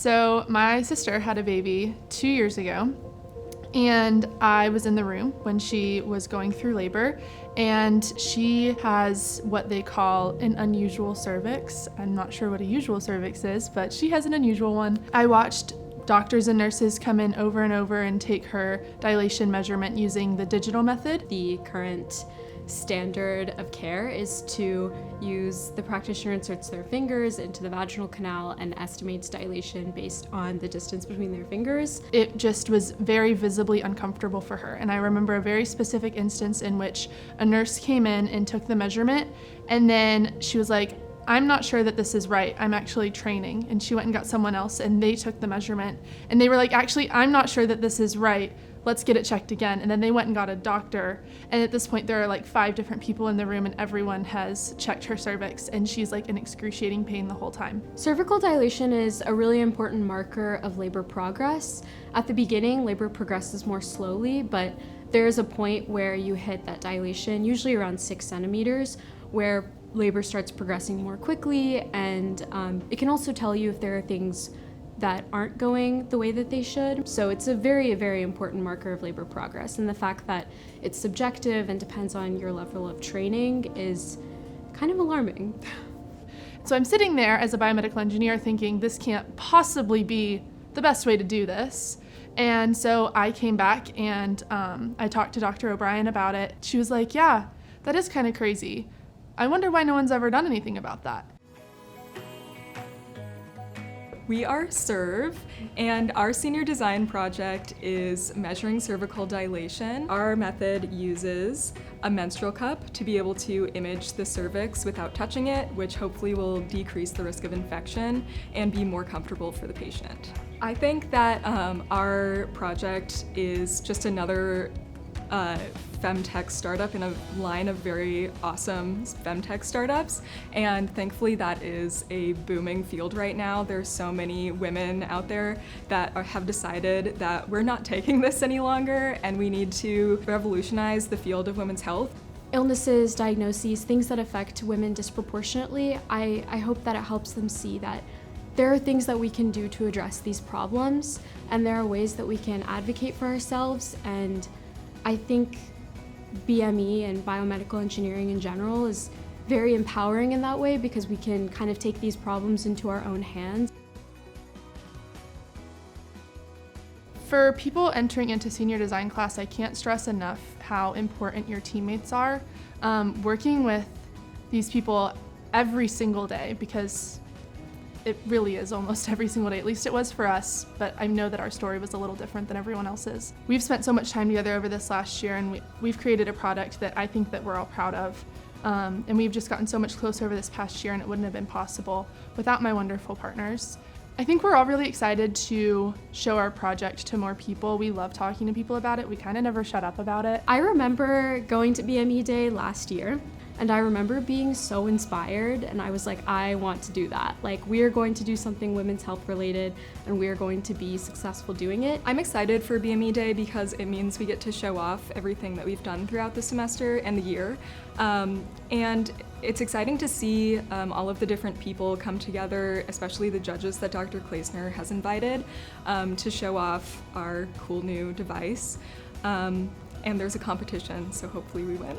So my sister had a baby 2 years ago, and I was in the room when she was going through labor, and she has what they call an unusual cervix. I'm not sure what a usual cervix is, but she has an unusual one. I watched doctors and nurses come in over and over and take her dilation measurement using the digital method. The current standard of care is to use the practitioner inserts their fingers into the vaginal canal and estimates dilation based on the distance between their fingers. It just was very visibly uncomfortable for her. And I remember a very specific instance in which a nurse came in and took the measurement, and then she was like, I'm not sure that this is right. I'm actually training. And she went and got someone else and they took the measurement. And they were like, actually, I'm not sure that this is right. Let's get it checked again. And then they went and got a doctor. And at this point, there are like 5 different people in the room and everyone has checked her cervix, and she's like in excruciating pain the whole time. Cervical dilation is a really important marker of labor progress. At the beginning, labor progresses more slowly, but there's a point where you hit that dilation, usually around 6 centimeters, where labor starts progressing more quickly, and it can also tell you if there are things that aren't going the way that they should. So it's a very, very important marker of labor progress, and the fact that it's subjective and depends on your level of training is kind of alarming. So I'm sitting there as a biomedical engineer thinking this can't possibly be the best way to do this. And so I came back and I talked to Dr. O'Brien about it. She was like, yeah, that is kind of crazy. I wonder why no one's ever done anything about that. We are Cerv, and our senior design project is measuring cervical dilation. Our method uses a menstrual cup to be able to image the cervix without touching it, which hopefully will decrease the risk of infection and be more comfortable for the patient. I think that our project is just another femtech startup in a line of very awesome femtech startups, and thankfully that is a booming field right now. There's so many women out there that have decided that we're not taking this any longer and we need to revolutionize the field of women's health. Illnesses, diagnoses, things that affect women disproportionately, I hope that it helps them see that there are things that we can do to address these problems, and there are ways that we can advocate for ourselves. And I think BME and biomedical engineering in general is very empowering in that way, because we can kind of take these problems into our own hands. For people entering into senior design class, I can't stress enough how important your teammates are. Working with these people every single day, because it really is almost every single day, at least it was for us, but I know that our story was a little different than everyone else's. We've spent so much time together over this last year, and we've created a product that I think that we're all proud of. And we've just gotten so much closer over this past year, and it wouldn't have been possible without my wonderful partners. I think we're all really excited to show our project to more people. We love talking to people about it. We kind of never shut up about it. I remember going to BME Day last year, and I remember being so inspired, and I was like, I want to do that. Like, we are going to do something women's health related, and we are going to be successful doing it. I'm excited for BME Day because it means we get to show off everything that we've done throughout the semester and the year. And it's exciting to see all of the different people come together, especially the judges that Dr. Klaesner has invited, to show off our cool new device. And there's a competition, so hopefully we win.